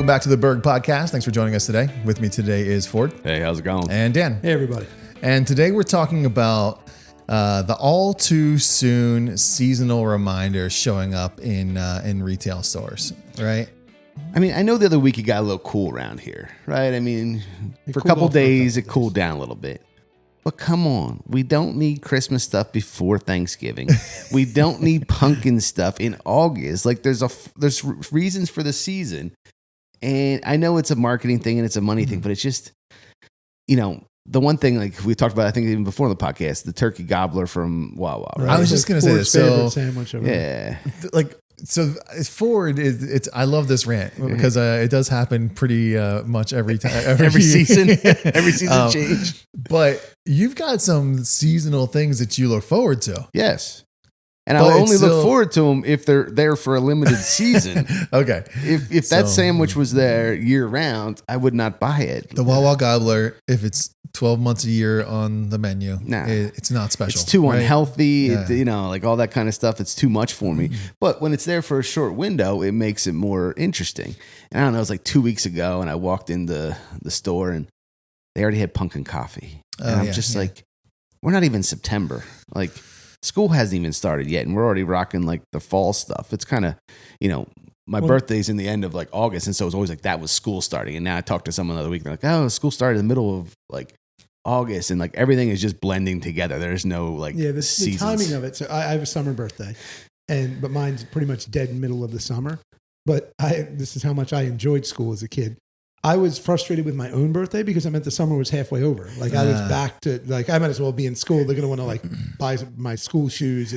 back to the Berg Podcast. Thanks for joining us today. With me today is Ford. Hey, how's it going? And Dan. Hey, everybody. And today we're talking about the all too soon seasonal reminders showing up in retail stores, right? I mean, I know the other week it got a little cool around here, right? I mean, for a couple days, it cooled down a little bit. But come on, we don't need Christmas stuff before Thanksgiving. We don't need pumpkin stuff in August. Like there's reasons for the season. And I know it's a marketing thing and it's a money thing, but it's just, the one thing like we talked about, I think even before the podcast, the turkey gobbler from Wawa. Right? I was just going to say this. So, sandwich So Ford is. I love this rant because it does happen pretty much every time, every season. Every season change. But you've got some seasonal things that you look forward to. Yes. And I'll only look forward to them if they're there for a limited season. Okay. If that sandwich was there year round, I would not buy it. The Wawa Gobbler, if it's 12 months a year on the menu, it's not special. It's too unhealthy, like all that kind of stuff. It's too much for me. But when it's there for a short window, it makes it more interesting. And I don't know, it was like 2 weeks ago and I walked into the store and they already had pumpkin coffee. And I'm just like, we're not even September. Like, school hasn't even started yet, and we're already rocking like the fall stuff. It's kind of, my birthday's in the end of like August, and so it's always like that was school starting. And now I talked to someone the other week, they're like, "Oh, school started in the middle of like August," and like everything is just blending together. There's no like the timing of it. So I have a summer birthday, but mine's pretty much dead in the middle of the summer. But this is how much I enjoyed school as a kid. I was frustrated with my own birthday because I meant the summer was halfway over. Like I was back to like I might as well be in school. They're going to want to like buy my school shoes.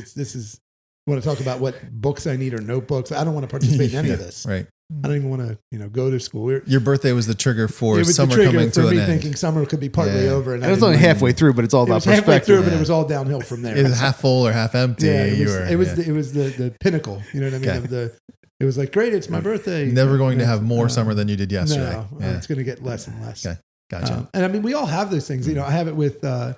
Want to talk about what books I need or notebooks. I don't want to participate in any of this. Right. I don't even want to go to school. Your birthday was the trigger for summer coming to an end. Thinking summer could be partly over, and it was only halfway through, but it's all about perspective. Halfway through, but it was all downhill from there. It was half full or half empty. Yeah, it was the pinnacle. You know what I mean? Okay. It was like, great, it's my birthday. Never going to have more summer than you did yesterday. No, it's going to get less and less. Okay, gotcha. And I mean, we all have those things. I have it with the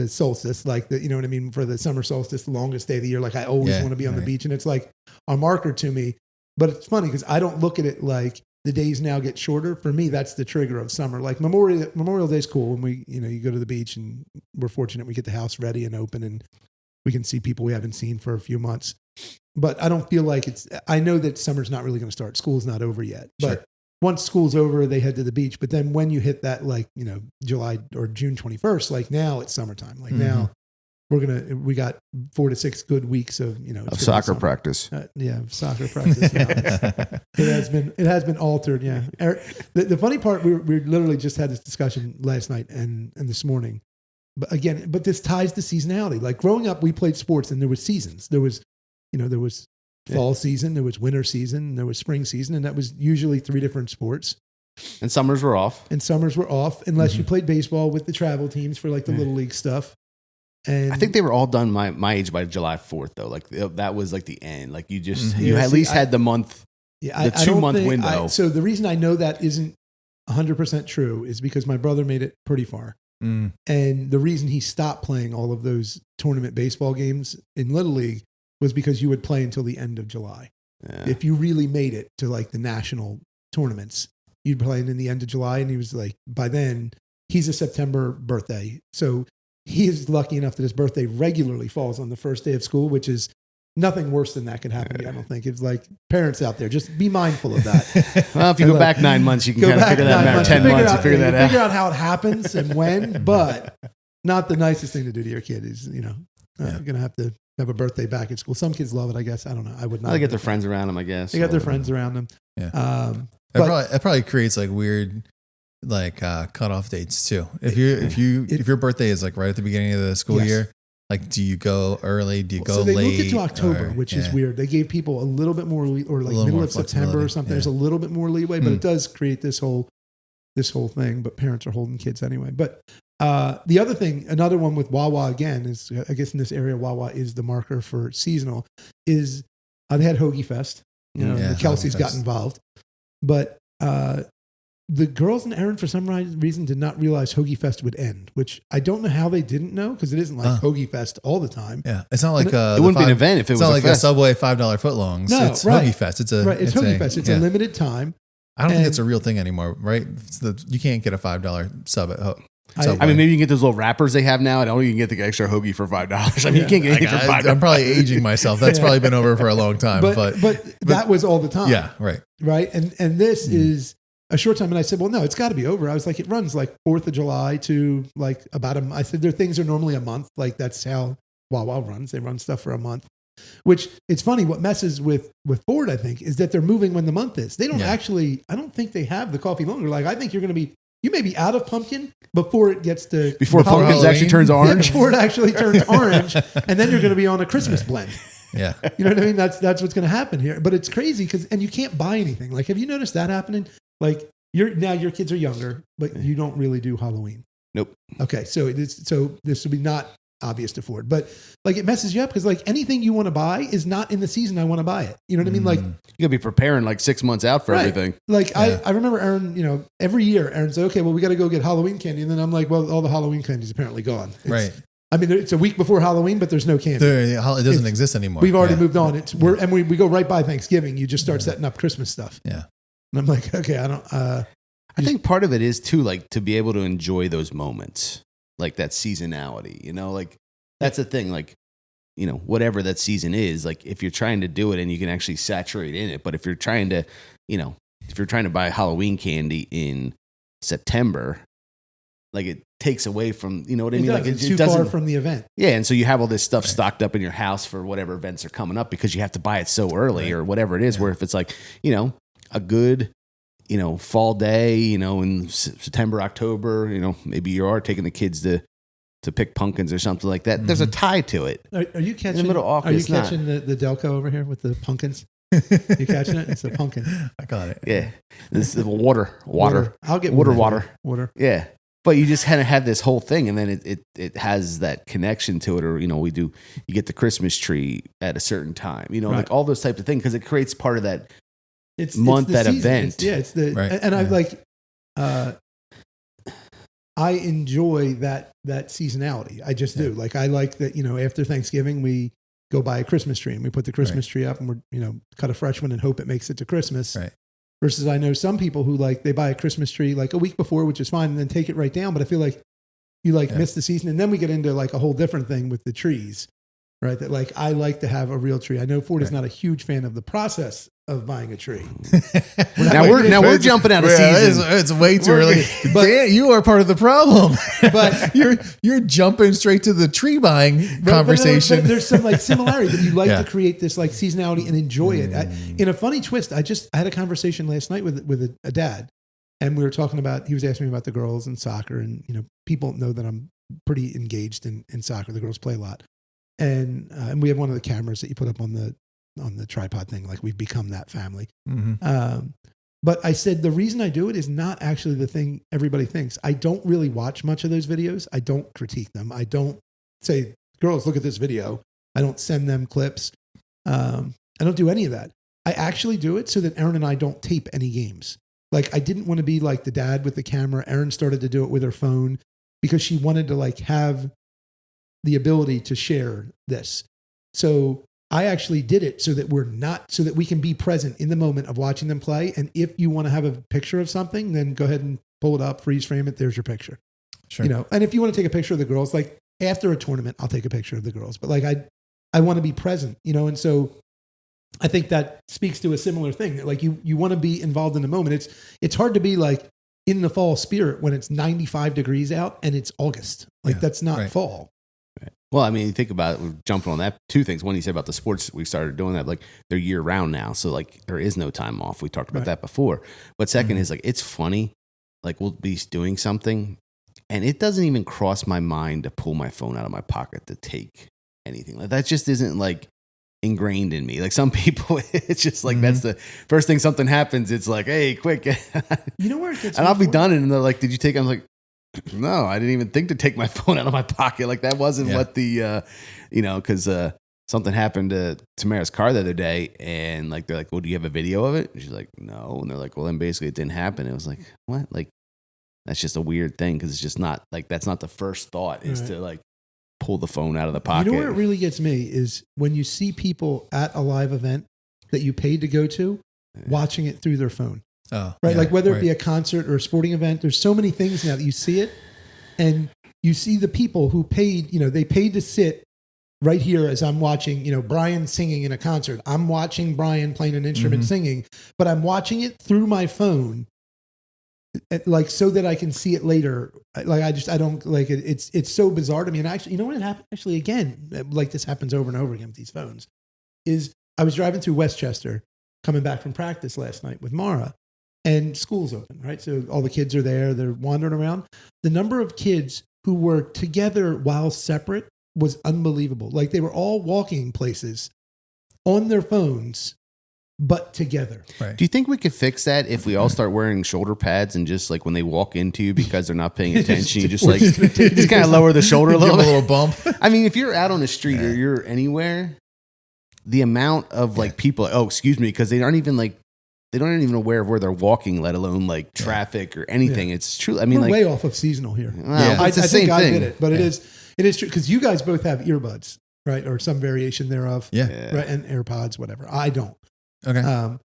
solstice, like you know what I mean, for the summer solstice, the longest day of the year. Like I always want to be on the beach, and it's like a marker to me. But it's funny because I don't look at it like the days now get shorter. For me, that's the trigger of summer. Like Memorial Day's cool when we, you go to the beach, and we're fortunate we get the house ready and open, and we can see people we haven't seen for a few months. But I don't feel like I know that summer's not really going to start. School's not over yet. But once school's over, they head to the beach. But then when you hit that, July or June 21st, like now it's summertime. Like now we got 4 to 6 good weeks of, of soccer practice. Soccer practice. It has been altered. Yeah. The funny part, we literally just had this discussion last night and this morning. But this ties to seasonality. Like growing up, we played sports and there was seasons. There was fall season, there was winter season, there was spring season, and that was usually 3 different sports. And summers were off. Unless you played baseball with the travel teams for like the little league stuff. And I think they were all done my age by July 4th though. Like that was like the end. Like you just you at least had the month, the 2 month window. So the reason I know that isn't 100% true is because my brother made it pretty far. And the reason he stopped playing all of those tournament baseball games in Little League was because you would play until the end of July. Yeah. If you really made it to like the national tournaments, you'd play in the end of July. And he was like, by then he's a September birthday. So he is lucky enough that his birthday regularly falls on the first day of school, which is nothing worse than that could happen. I don't think. It's like parents out there, just be mindful of that. Well, if you go back 9 months, you can kind of figure that out. 10 months, you figure that out. Figure out how it happens and when, but not the nicest thing to do to your kid is, you're going to have a birthday back at school. Some kids love it, I guess. I don't know. I would not. They get their friends around them, I guess. They got their friends around them. Yeah. It probably creates like weird, cutoff dates too. If your birthday is like right at the beginning of the school year, like do you go early? Do you go late? So they moved it to October, which is weird. They gave people a little bit more, or like middle of September or something. There's a little bit more leeway, but it does create this whole thing. But parents are holding kids anyway. But the other thing, another one with Wawa again is, I guess in this area, Wawa is the marker for seasonal. Is they had Hoagie Fest. The Kelseys got involved, but the girls and Aaron, for some reason, did not realize Hoagie Fest would end, which I don't know how they didn't know, because it isn't like Hoagie Fest all the time. Yeah, it's not like it wouldn't be an event if it was not like fest. a Subway $5 footlongs. No, it's Hoagie Fest. It's Hoagie Fest. It's a limited time. I don't think it's a real thing anymore, right? You can't get a $5 sub at Subway. I mean, maybe you can get those little wrappers they have now, and only you can get the extra hoagie for $5. I mean, you can't get anything for $5. I'm probably aging myself. That's probably been over for a long time. But that was all the time. Yeah, right. Right. And this is a short time. And I said, well, no, it's got to be over. I was like, it runs like 4th of July to like I said, their things are normally a month. Like that's how Wawa runs. They run stuff for a month, which it's funny. What messes with Ford, I think, is that they're moving when the month is. They don't actually, I don't think they have the coffee longer. Like I think you may be out of pumpkin before it gets to pumpkin actually turns orange. Before it actually turns orange, and then you're going to be on a Christmas blend. Yeah, you know what I mean. That's what's going to happen here. But it's crazy and you can't buy anything. Like, have you noticed that happening? Like your kids are younger, but you don't really do Halloween. Nope. Okay, so this would be not obvious to Ford, but like it messes you up because like anything you want to buy is not in the season I want to buy it. You know what I mean? Like you gotta be preparing like 6 months out for everything. Like I remember Aaron, every year Aaron said, okay, well we got to go get Halloween candy. And then I'm like, well, all the Halloween candy is apparently gone. Right. I mean, it's a week before Halloween, but there's no candy. It doesn't exist anymore. We've already moved on. We go right by Thanksgiving. You just start setting up Christmas stuff. Yeah. And I'm like, okay, I think part of it is too, like to be able to enjoy those moments, like that seasonality, like that's the thing, like, whatever that season is, like if you're trying to do it and you can actually saturate in it, but if you're trying to, buy Halloween candy in September, like it takes away from, you know what I mean? Like it's too far from the event. Yeah. And so you have all this stuff stocked up in your house for whatever events are coming up because you have to buy it so early or whatever it is, where if it's like, a good, fall day, in September, October, maybe you are taking the kids to pick pumpkins or something like that. There's a tie to it. Are you catching in the middle of August? Are you catching the Delco over here with the pumpkins? You catching it? It's a pumpkin. I got it. Yeah. This is water. I'll get water. Yeah. But you just kind of have this whole thing, and then it has that connection to it, or you get the Christmas tree at a certain time, like all those types of things, because it creates part of that month, that season. Event. It's the and I like. I enjoy that seasonality. I just do. Like I like that. After Thanksgiving, we go buy a Christmas tree and we put the Christmas tree up, and we're cut a fresh one and hope it makes it to Christmas. Right. Versus I know some people who they buy a Christmas tree like a week before, which is fine, and then take it right down. But I feel like you miss the season, and then we get into like a whole different thing with the trees, right? That I like to have a real tree. I know Ford is not a huge fan of the process of buying a tree. We're jumping out of season. It's way too early. But you are part of the problem. But you're jumping straight to the tree buying conversation. But there's some similarity that you like to create this seasonality and enjoy it. In a funny twist, I had a conversation last night with a dad, and we were talking about. He was asking me about the girls and soccer, and people know that I'm pretty engaged in soccer. The girls play a lot, and we have one of the cameras that you put up on the tripod thing. Like we've become that family. Mm-hmm. But I said, the reason I do it is not actually the thing everybody thinks. I don't really watch much of those videos. I don't critique them. I don't say, girls, look at this video. I don't send them clips. I don't do any of that. I actually do it so that Erin and I don't tape any games. Like I didn't want to be like the dad with the camera. Erin started to do it with her phone because she wanted to have the ability to share this. So I actually did it so that we can be present in the moment of watching them play. And if you want to have a picture of something, then go ahead and pull it up, freeze frame it. There's your picture. Sure. And if you want to take a picture of the girls, like after a tournament, I'll take a picture of the girls, but I want to be present, and so I think that speaks to a similar thing. Like you want to be involved in the moment. It's hard to be like in the fall spirit when it's 95 degrees out and it's August. That's not fall. Well, I mean, think about it, we're jumping on that. Two things. One, you said about the sports, we started doing that. Like they're year round now. So there is no time off. We talked about that before. But second is it's funny. Like we'll be doing something and it doesn't even cross my mind to pull my phone out of my pocket to take anything. Like that just isn't ingrained in me. Like some people, it's just that's the first thing something happens. It's like, hey, quick. You know where it gets and I'll be done. And they're like, did you take it? I'm like, no, I didn't even think to take my phone out of my pocket. Like that wasn't what the, because something happened to Tamara's car the other day, and like they're like, well, do you have a video of it? And she's like, no. And they're like, well, then basically it didn't happen. It was like, what? Like, that's just a weird thing because it's just not like that's not the first thought is to like pull the phone out of the pocket. You know where it really gets me is when you see people at a live event that you paid to go to, watching it through their phone. Oh, right. Yeah, like whether it be a concert or a sporting event, there's so many things now that you see it and you see the people who paid, they paid to sit right here as I'm watching, Brian singing in a concert. I'm watching Brian playing an instrument singing, but I'm watching it through my phone, like so that I can see it later. Like I don't like it. It's so bizarre to me. And actually, you know what happened? Actually, again, like this happens over and over again with these phones. Is I was driving through Westchester, coming back from practice last night with Mara, and school's open, right? So all the kids are there. They're wandering around. The number of kids who were together while separate was unbelievable. Like they were all walking places on their phones, but together. Right. Do you think we could fix that if we all start wearing shoulder pads and just like when they walk into you because they're not paying attention, you just kind of lower the shoulder a little bump? I mean, if you're out on the street or you're anywhere, the amount of like people, excuse me, because they aren't even aware of where they're walking, let alone like traffic or anything. It's true. I mean, we're like way off of seasonal here. Well, I it's the think same I thing. did it, but it is true because you guys both have earbuds, right, or some variation thereof, right, and AirPods, whatever. I don't. Okay.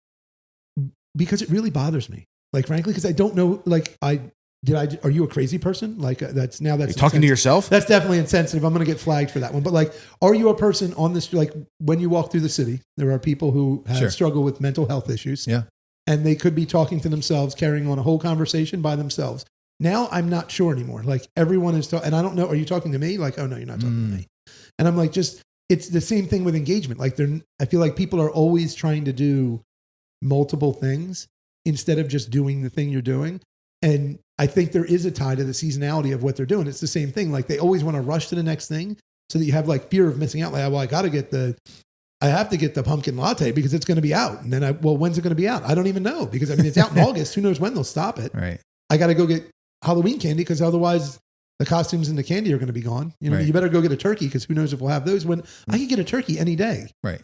Because it really bothers me. Like frankly, because I don't know. Like are you a crazy person? Like that's you're talking to yourself. That's definitely insensitive. I'm going to get flagged for that one. But like, are you a person on this? Like when you walk through the city, there are people who struggle with mental health issues. Yeah. And they could be talking to themselves, carrying on a whole conversation by themselves. Now I'm not sure anymore. Like everyone is talking, and I don't know. Are you talking to me? Like, oh no, you're not talking to me. And I'm like, it's the same thing with engagement. Like I feel like people are always trying to do multiple things instead of just doing the thing you're doing. And I think there is a tie to the seasonality of what they're doing. It's the same thing. Like they always want to rush to the next thing so that you have like fear of missing out. Like, well, I have to get the pumpkin latte because it's going to be out. And then when's it going to be out? I don't even know because I mean, it's out in August. Who knows when they'll stop it? Right. I got to go get Halloween candy because otherwise the costumes and the candy are going to be gone. You better go get a turkey because who knows if we'll have those when I could get a turkey any day. Right.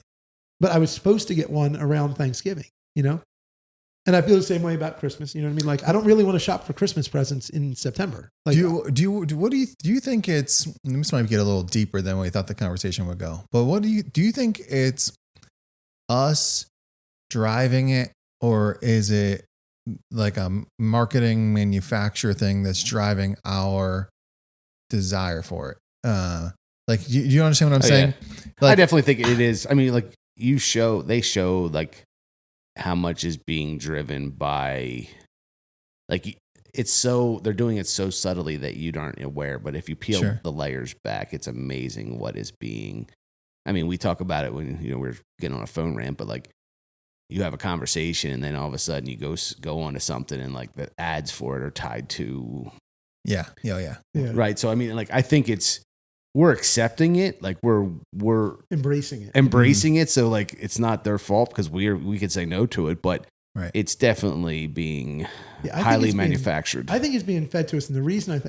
But I was supposed to get one around Thanksgiving, And I feel the same way about Christmas. You know what I mean? Like I don't really want to shop for Christmas presents in September. Like, do you think it's? This might get a little deeper than we thought the conversation would go. But do you think it's us driving it, or is it like a marketing manufacturer thing that's driving our desire for it? Like, do you understand what I'm saying? Yeah. Like, I definitely think it is. I mean, like they show like how much is being driven by, like they're doing it so subtly that you aren't aware. But if you peel the layers back, it's amazing what is being. I mean, we talk about it when we're getting on a phone rant, but like you have a conversation and then all of a sudden you go on to something and like the ads for it are tied to. Yeah. Right. So I mean, like I think we're accepting it, like we're embracing it. So like it's not their fault because we could say no to it, but it's definitely being highly manufactured. I think it's being fed to us, and the reason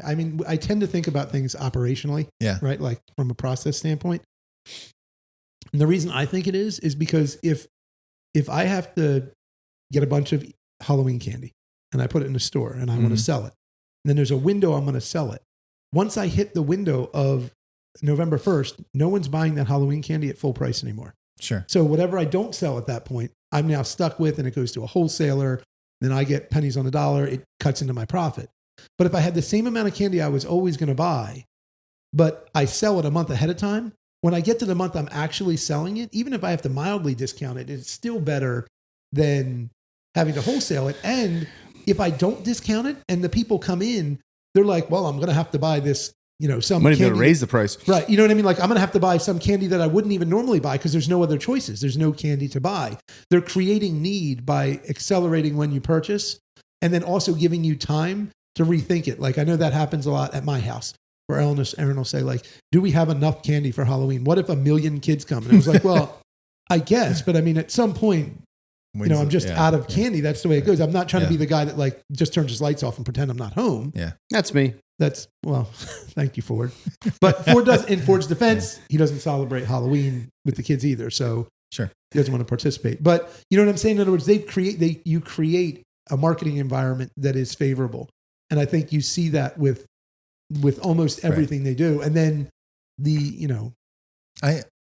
I tend to think about things operationally, right, like from a process standpoint. And the reason I think it is because if I have to get a bunch of Halloween candy and I put it in a store and I want to sell it, and then there's a window I'm going to sell it. Once I hit the window of November 1st, no one's buying that Halloween candy at full price anymore. Sure. So whatever I don't sell at that point, I'm now stuck with, and it goes to a wholesaler. Then I get pennies on the dollar. It cuts into my profit. But if I had the same amount of candy I was always going to buy, but I sell it a month ahead of time, when I get to the month I'm actually selling it, even if I have to mildly discount it, it's still better than having to wholesale it. And if I don't discount it and the people come in, they're like, well, I'm going to have to buy this, some money candy. Going to raise the price. Right. You know what I mean? Like I'm going to have to buy some candy that I wouldn't even normally buy because there's no other choices. There's no candy to buy. They're creating need by accelerating when you purchase and then also giving you time to rethink it. Like I know that happens a lot at my house where Aaron will say like, do we have enough candy for Halloween? What if 1 million kids come? And I was like, well, I guess, but I mean, at some point I'm just out of candy. That's the way it goes. I'm not trying to be the guy that like just turns his lights off and pretend I'm not home. Yeah. That's me. Thank you, Ford. But Ford does, in Ford's defense, he doesn't celebrate Halloween with the kids either. So sure, he doesn't want to participate. But you know what I'm saying? In other words, you create a marketing environment that is favorable. And I think you see that with almost everything they do. And then the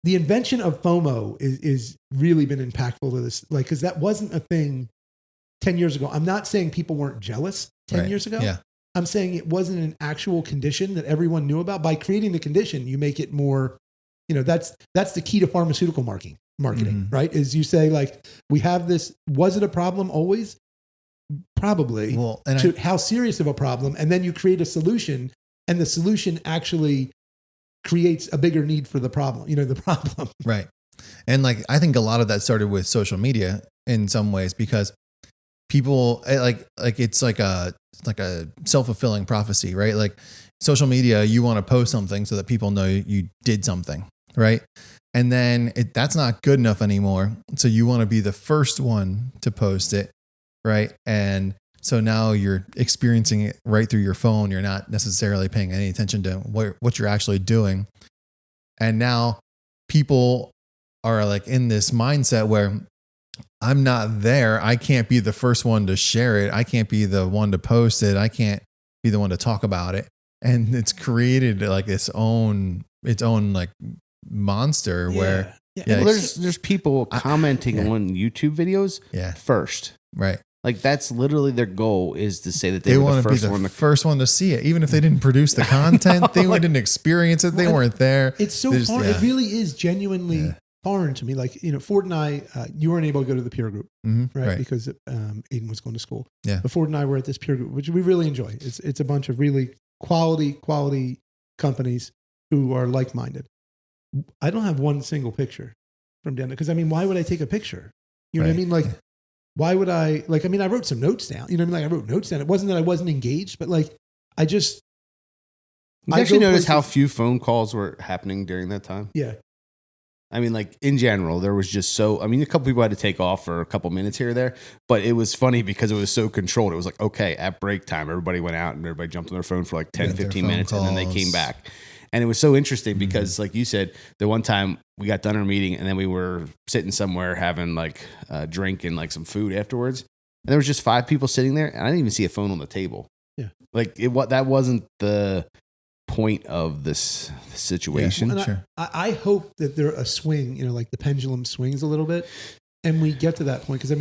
invention of FOMO is really been impactful to this. Like, cause that wasn't a thing 10 years ago. I'm not saying people weren't jealous 10 years ago. Yeah. I'm saying it wasn't an actual condition that everyone knew about. By creating the condition, you make it more, that's the key to pharmaceutical marketing, right? Is you say like, we have this, was it a problem always? Probably. Well, and how serious of a problem? And then you create a solution, and the solution actually creates a bigger need for the problem, the problem. Right. And like, I think a lot of that started with social media in some ways, because people like it's like a self-fulfilling prophecy, right? Like social media, you want to post something so that people know you did something, right? And then that's not good enough anymore. So you want to be the first one to post it, right? And so now you're experiencing it right through your phone. You're not necessarily paying any attention to what you're actually doing. And now people are like in this mindset where I'm not there. I can't be the first one to share it. I can't be the one to post it. I can't be the one to talk about it. And it's created like its own like monster where well, there's people commenting on YouTube videos first. Right. Like that's literally their goal, is to say that they want to be the first one to see it. Even if they didn't produce the content, they didn't experience it. They weren't there. It's so foreign. It really is genuinely foreign to me. Like, Ford and I, you weren't able to go to the peer group, right? Because Aiden was going to school. Yeah. But Ford and I were at this peer group, which we really enjoy. It's a bunch of really quality companies who are like-minded. I don't have one single picture from Denver. Because why would I take a picture? You know what I mean? Like, why would I, I wrote some notes down. You know what I mean? Like I wrote notes down. It wasn't that I wasn't engaged, but like, I just. You actually notice how few phone calls were happening during that time? Yeah. Like in general, there was just a couple people had to take off for a couple minutes here or there, but it was funny because it was so controlled. It was like, okay, at break time, everybody went out and everybody jumped on their phone for like 10, 15 minutes calls. And then they came back. And it was so interesting because like you said, the one time we got done our meeting and then we were sitting somewhere having like a drink and like some food afterwards. And there was just 5 people sitting there and I didn't even see a phone on the table. Yeah. Like that wasn't the point of this situation. Yeah. Sure. I hope that there a swing, like the pendulum swings a little bit and we get to that point. Cause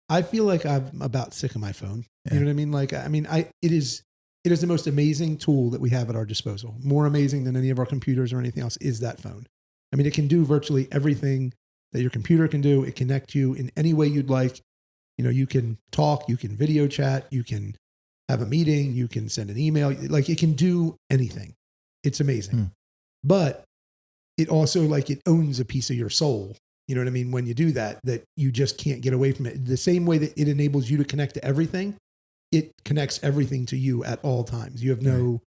I feel like I'm about sick of my phone. Yeah. You know what I mean? Like, it is the most amazing tool that we have at our disposal. More amazing than any of our computers or anything else is that phone. It can do virtually everything that your computer can do. It connects you in any way you'd like. You can talk, you can video chat, you can have a meeting, you can send an email. Like it can do anything. It's amazing. But it also it owns a piece of your soul. You know what I mean? When you do that you just can't get away from it. The same way that it enables you to connect to everything, it connects everything to you at all times. You have you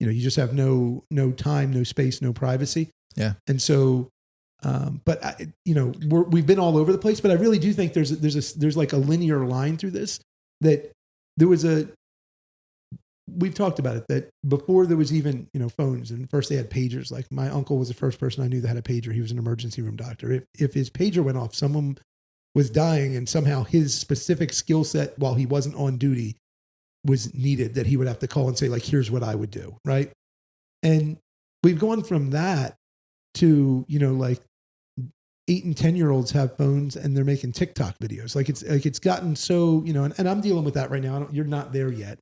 just have no time, no space, no privacy. Yeah. And so, but we've been all over the place, but I really do think there's like a linear line through this, that there was we've talked about it, that before there was even, phones, and first they had pagers. Like my uncle was the first person I knew that had a pager. He was an emergency room doctor. If his pager went off, someone was dying and somehow his specific skill set while he wasn't on duty was needed, that he would have to call and say like, here's what I would do. Right. And we've gone from that to, 8 and 10-year-olds have phones and they're making TikTok videos. It's gotten so, and I'm dealing with that right now. You're not there yet.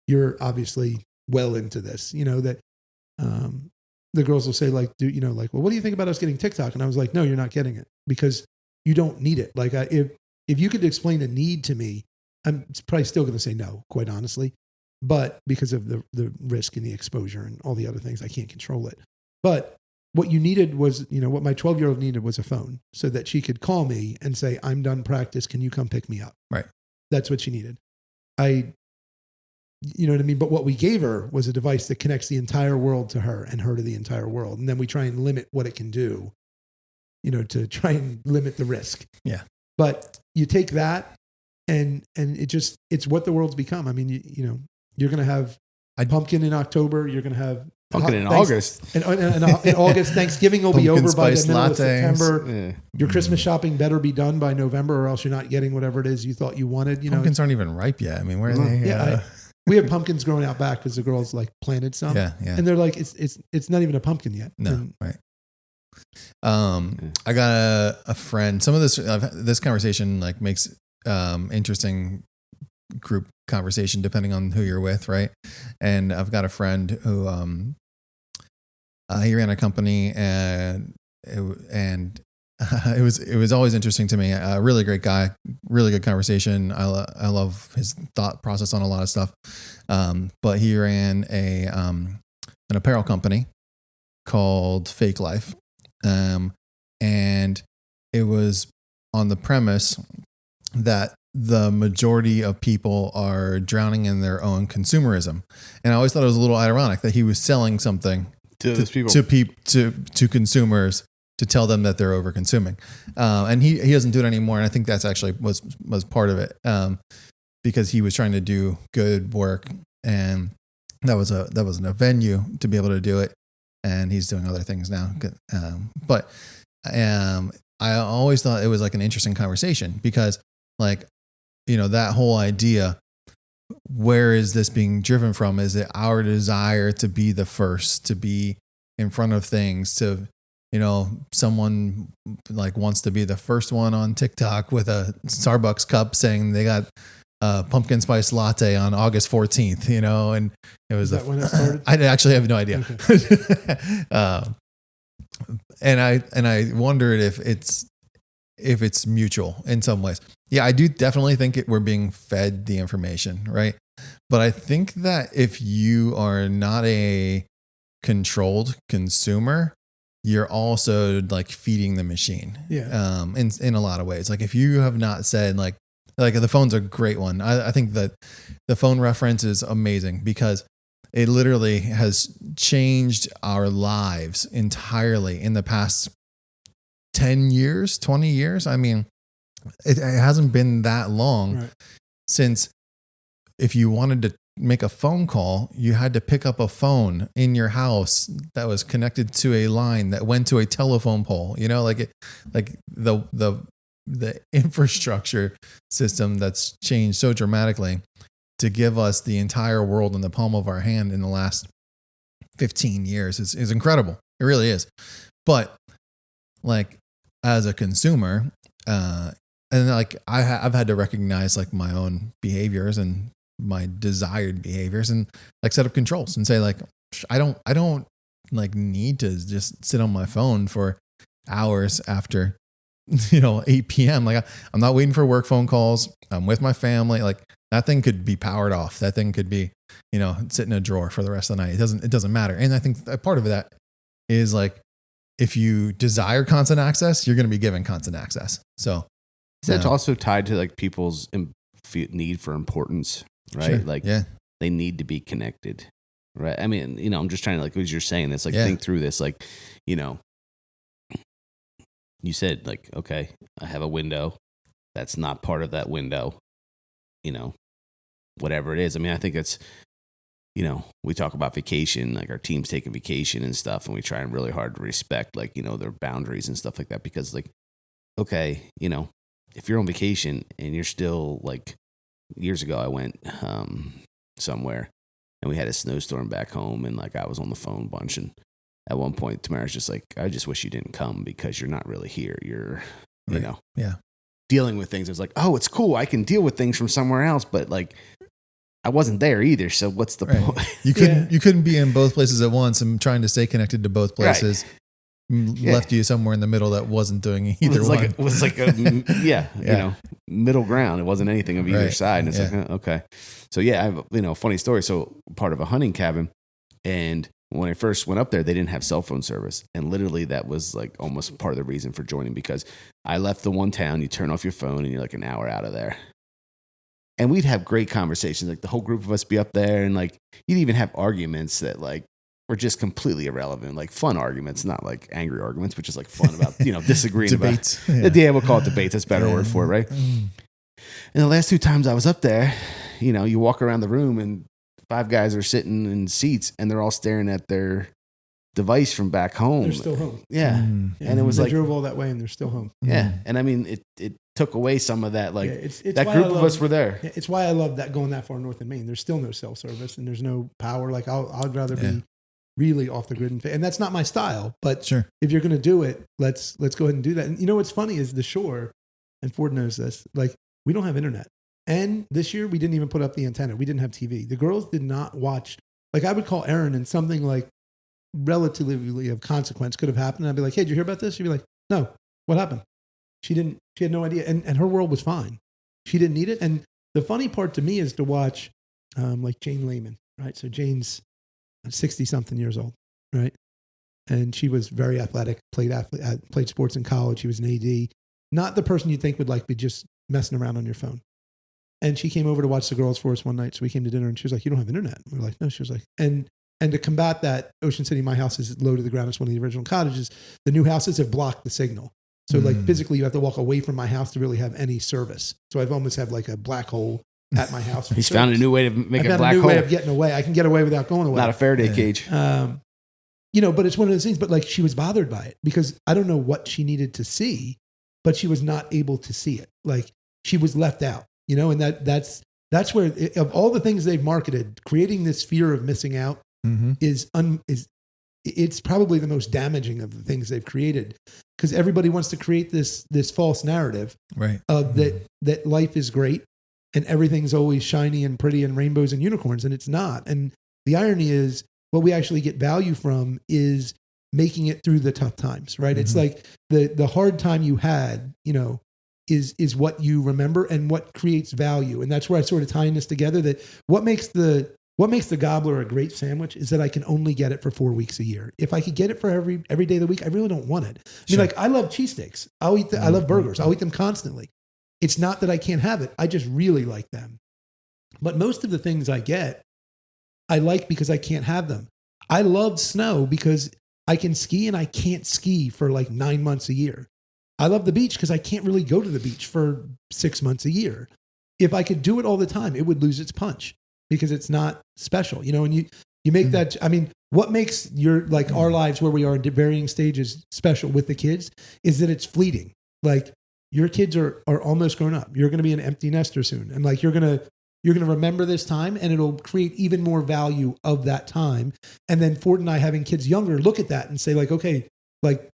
You're obviously well into this, that the girls will say like, well, what do you think about us getting TikTok? And I was like, no, you're not getting it because you don't need it. Like if you could explain a need to me, I'm probably still going to say no, quite honestly, but because of the risk and the exposure and all the other things, I can't control it. But what you needed was, what my 12-year-old needed was a phone so that she could call me and say, I'm done practice. Can you come pick me up? Right. That's what she needed. You know what I mean? But what we gave her was a device that connects the entire world to her and her to the entire world. And then we try and limit what it can do, to try and limit the risk. Yeah. But you take that and it's what the world's become. I mean, you know, you're going to have pumpkin in October. You're going to have pumpkin in August. In August, Thanksgiving will be over by the middle of September. Yeah. Your Christmas shopping better be done by November, or else you're not getting whatever it is you thought you wanted. You pumpkins aren't even ripe yet. I mean, where are they? Yeah, we have pumpkins growing out back because the girls like planted some. Yeah. And they're like, it's not even a pumpkin yet. No, right. I got a friend. Some of this conversation like makes interesting group conversation depending on who you're with, right? And I've got a friend who he ran a company, and it was always interesting to me. A really great guy, really good conversation. I love his thought process on a lot of stuff. But he ran an apparel company called Fake Life. And it was on the premise that the majority of people are drowning in their own consumerism. And I always thought it was a little ironic that he was selling something to those people, to consumers, to tell them that they're over consuming. And he doesn't do it anymore. And I think that's actually was part of it. Because he was trying to do good work, and that was a venue to be able to do it. And he's doing other things now. But I always thought it was like an interesting conversation because, like, you know, that whole idea, where is this being driven from? Is it our desire to be the first, to be in front of things, to, you know, someone like wants to be the first one on TikTok with a Starbucks cup saying they got pumpkin spice latte on August 14th, you know, and it was when it started? I actually have no idea. Okay. And I wondered if it's mutual in some ways. Yeah, I do definitely think we're being fed the information, right? But I think that if you are not a controlled consumer, you're also like feeding the machine. Yeah. In a lot of ways. Like if you have not said like the phone's a great one. I think that the phone reference is amazing because it literally has changed our lives entirely in the past 10 years, 20 years. I mean, it hasn't been that long since if you wanted to make a phone call, you had to pick up a phone in your house that was connected to a line that went to a telephone pole, you know, like the infrastructure system that's changed so dramatically to give us the entire world in the palm of our hand in the last 15 years is incredible. It really is. But like as a consumer, and like I've had to recognize like my own behaviors and my desired behaviors and like set up controls and say like, I don't like need to just sit on my phone for hours after, 8 PM. Like I'm not waiting for work phone calls. I'm with my family. Like that thing could be powered off. That thing could be, sit in a drawer for the rest of the night. It doesn't matter. And I think a part of that is like, if you desire constant access, you're going to be given constant access. So is that also tied to like people's need for importance, right? Sure. Like they need to be connected, right? I mean, I'm just trying to like, as you're saying this, like think through this, like, you said like, okay, I have a window that's not part of that window, whatever it is. I mean, I think it's, we talk about vacation, like our teams take a vacation and stuff, and we try really hard to respect like, their boundaries and stuff like that. Because like, okay, if you're on vacation and you're still like, years ago I went somewhere and we had a snowstorm back home, and like I was on the phone a bunch, and at one point Tamara's just like, I just wish you didn't come because you're not really here. You're, dealing with things. It's like, oh, it's cool, I can deal with things from somewhere else, but like I wasn't there either. So what's the point? You couldn't be in both places at once, and trying to stay connected to both places left you somewhere in the middle that wasn't doing either one. It was like middle ground. It wasn't anything of either side. And it's like, okay. So I have a funny story. So part of a hunting cabin, and when I first went up there, they didn't have cell phone service. And literally that was like almost part of the reason for joining, because I left the one town, you turn off your phone and you're like an hour out of there. And we'd have great conversations. Like the whole group of us be up there, and like you'd even have arguments that like are just completely irrelevant. Like fun arguments, not like angry arguments, but just like fun about, disagreeing Debates. about. Yeah, we'll call it debates. That's a better word for it, right? And the last 2 times I was up there, you walk around the room and 5 guys are sitting in seats and they're all staring at their device from back home. They're still home. Yeah. And it was they drove all that way and they're still home. Yeah. And I mean, it took away some of that, like it's that group of us were there. It's why I love that going that far north in Maine. There's still no cell service and there's no power. Like I'd rather be really off the grid. And that's not my style, but sure. If you're going to do it, let's go ahead and do that. And what's funny is the shore, and Ford knows this, like we don't have internet. And this year we didn't even put up the antenna. We didn't have TV. The girls did not watch. Like I would call Erin and something like relatively of consequence could have happened. And I'd be like, hey, did you hear about this? She'd be like, no, what happened? She had no idea. And her world was fine. She didn't need it. And the funny part to me is to watch like Jane Lehman, right? So Jane's 60 something years old, right? And she was very athletic, played sports in college. She was an AD, not the person you'd think would like be just messing around on your phone. And she came over to watch the girls for us one night. So we came to dinner and she was like, you don't have internet. We were like, no. She was like, and to combat that, Ocean City, my house is low to the ground. It's one of the original cottages. The new houses have blocked the signal. So like physically you have to walk away from my house to really have any service. So I've almost have like a black hole at my house. He's found a new way to make a black hole. I found a new way of getting away. I can get away without going away. Not a Faraday cage. But it's one of those things, but like she was bothered by it because I don't know what she needed to see, but she was not able to see it. Like she was left out, and that's where of all the things they've marketed, creating this fear of missing out is it's probably the most damaging of the things they've created because everybody wants to create this false narrative right of that life is great and everything's always shiny and pretty and rainbows and unicorns, and it's not. And the irony is what we actually get value from is making it through the tough times, right? It's like the hard time you had, is what you remember and what creates value. And that's where I sort of tie in this together, that what makes the gobbler a great sandwich is that I can only get it for 4 weeks a year. If I could get it for every day of the week, I really don't want it. I mean, like I love cheesesteaks. I love burgers. I'll eat them constantly. It's not that I can't have it. I just really like them. But most of the things I get, I like because I can't have them. I love snow because I can ski and I can't ski for like 9 months a year. I love the beach because I can't really go to the beach for 6 months a year. If I could do it all the time, it would lose its punch because it's not special, and you make that. I mean, what makes our lives where we are in varying stages special with the kids is that it's fleeting. Like your kids are almost grown up. You're going to be an empty nester soon. And like, you're going to remember this time and it'll create even more value of that time. And then Ford and I having kids younger, look at that and say like, okay, like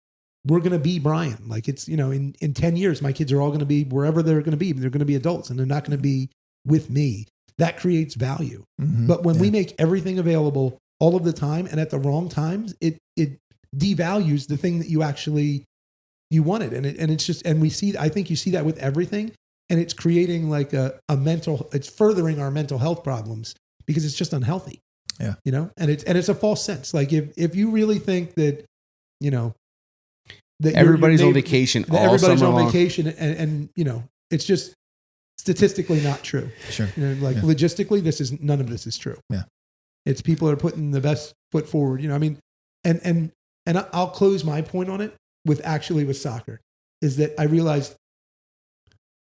we're going to be Brian. Like it's, in 10 years, my kids are all going to be wherever they're going to be. They're going to be adults and they're not going to be with me. That creates value. But when we make everything available all of the time and at the wrong times, it devalues the thing that you wanted. And it's just, and I think you see that with everything. And it's creating like it's furthering our mental health problems because it's just unhealthy. Yeah. And it's a false sense. Like if you really think that, that everybody's on vacation all summer long. Vacation and it's just statistically not true. Sure. Logistically, none of this is true. Yeah. It's people are putting the best foot forward. And I'll close my point on it with soccer is that I realized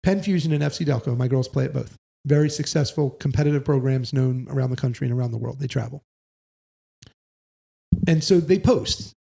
Penn Fusion and FC Delco, my girls play at both. Very successful, competitive programs known around the country and around the world. They travel. And so they post,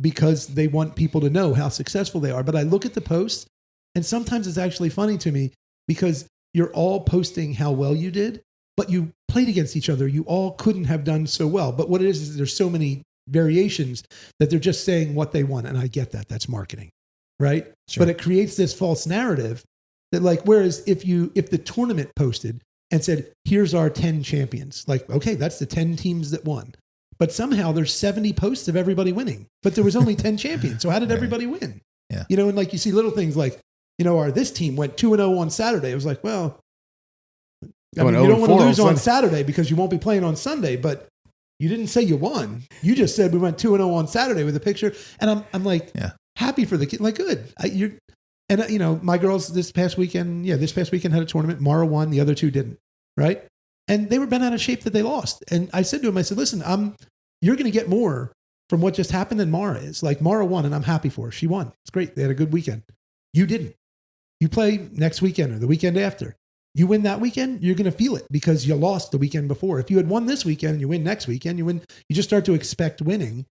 because they want people to know how successful they are. But I look at the posts, and sometimes it's actually funny to me because you're all posting how well you did, but you played against each other. You all couldn't have done so well. But what it is there's so many variations that they're just saying what they want. And I get that. That's marketing, right? Sure. But it creates this false narrative that whereas if the tournament posted and said, here's our 10 champions, okay, that's the 10 teams that won. But somehow there's 70 posts of everybody winning, but there was only 10 champions. So how did everybody win? Yeah. And you see little things like, this team went 2-0 on Saturday. It was like, well, you don't want to lose on Saturday because you won't be playing on Sunday, but you didn't say you won. You just said we went 2-0 on Saturday with a picture. And I'm like, happy for the kid. Like, good. My girls this past weekend had a tournament. Mara won. The other two didn't. Right. And they were bent out of shape that they lost. And I said to him, listen, you're going to get more from what just happened than Mara is. Like Mara won, and I'm happy for her. She won. It's great. They had a good weekend. You didn't. You play next weekend or the weekend after. You win that weekend, you're going to feel it because you lost the weekend before. If you had won this weekend and you win next weekend, you just start to expect winning,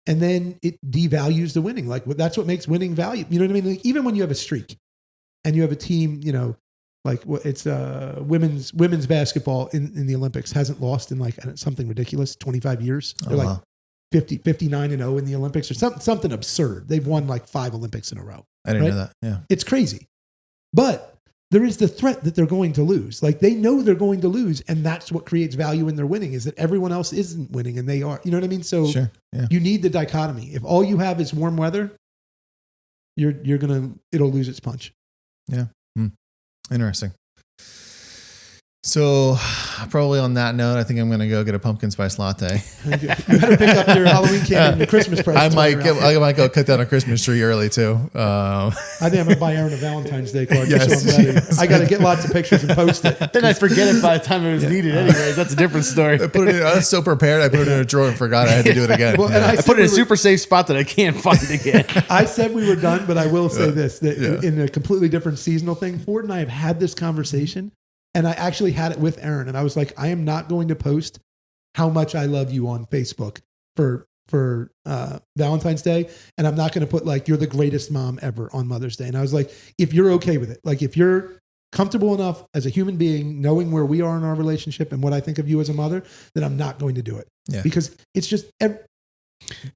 and then it devalues the winning. Like that's what makes winning value. You know what I mean? Like, even when you have a streak and you have a team, you know, like it's women's basketball in the Olympics hasn't lost in like something ridiculous, 25 years. They're like 59-0 in the Olympics or something absurd. They've won like 5 Olympics in a row. I didn't know that. Yeah. It's crazy. But there is the threat that they're going to lose. Like they know they're going to lose, and that's what creates value in their winning, is that everyone else isn't winning and they are. You know what I mean? So sure, yeah. You need the dichotomy. If all you have is warm weather, it'll lose its punch. Yeah. Interesting. So probably on that note, I think I'm going to go get a pumpkin spice latte. You better pick up your Halloween candy and your Christmas present. I might go cut down a Christmas tree early too. I think I'm going to buy Aaron a Valentine's Day card just so I'm ready. Yes. I got to get lots of pictures and post it. Then I forget it by the time it was needed anyway. That's a different story. I was so prepared. I put it in a drawer and forgot I had to do it again. Well, and I put it in a super safe spot that I can't find again. I said we were done, but I will say this, that in a completely different seasonal thing, Ford and I have had this conversation. And I actually had it with Aaron, and I was like, I am not going to post how much I love you on Facebook for Valentine's Day. And I'm not going to put like, you're the greatest mom ever on Mother's Day. And I was like, if you're okay with it, like if you're comfortable enough as a human being, knowing where we are in our relationship and what I think of you as a mother, then I'm not going to do it. Yeah. Because it's just...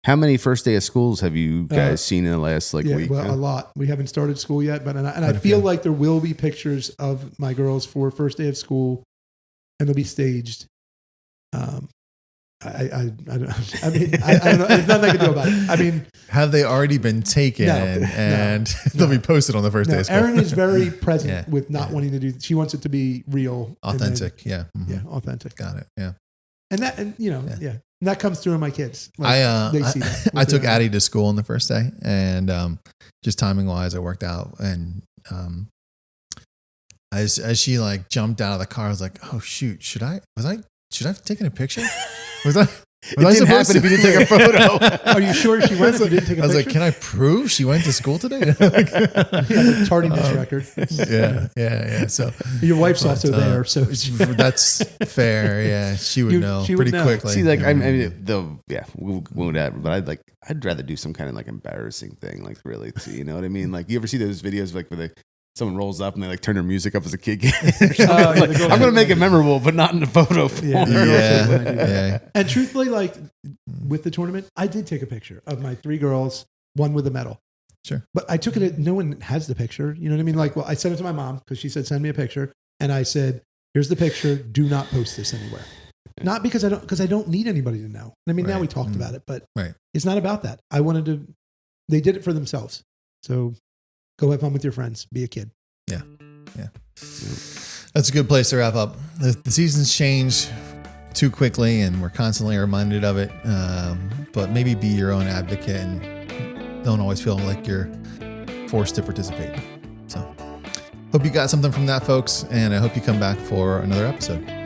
How many first day of schools have you guys seen in the last week? Well, a lot. We haven't started school yet, but I feel like there will be pictures of my girls for first day of school, and they'll be staged. I don't know. There's nothing I can do about it. I mean, have they already been taken and they'll be posted on the first day of school? Erin is very present with not wanting to do. She wants it to be real, authentic. Yeah, authentic. Got it. Yeah, and that comes through in my kids. Like, they see that. I took Addie to school on the first day, and just timing wise, it worked out. And as she like jumped out of the car, I was like, "Oh shoot! Should I have taken a picture? Was I?" It didn't happen if you didn't take a photo. Are you sure she went if you didn't take a picture? I was like, can I prove she went to school today? The tardiness record. Yeah. So your wife's also there, so that's fair. Yeah, she would know pretty quickly. See, like, I mean, we won't add, but I'd rather do some kind of like embarrassing thing, like really, you know what I mean? Like, you ever see those videos like where someone rolls up and they like turn their music up as a kid? I'm going to make it memorable, but not in the photo form. Yeah. And truthfully, like with the tournament, I did take a picture of my 3 girls, one with a medal. Sure. But I took it, no one has the picture. You know what I mean? Like, well, I sent it to my mom because she said, send me a picture. And I said, here's the picture. Do not post this anywhere. Not because I don't need anybody to know. I mean, now we talked about it, but it's not about that. They did it for themselves. So go have fun with your friends. Be a kid. Yeah. That's a good place to wrap up. The season's changed too quickly, and we're constantly reminded of it. But maybe be your own advocate and don't always feel like you're forced to participate. So hope you got something from that, folks, and I hope you come back for another episode.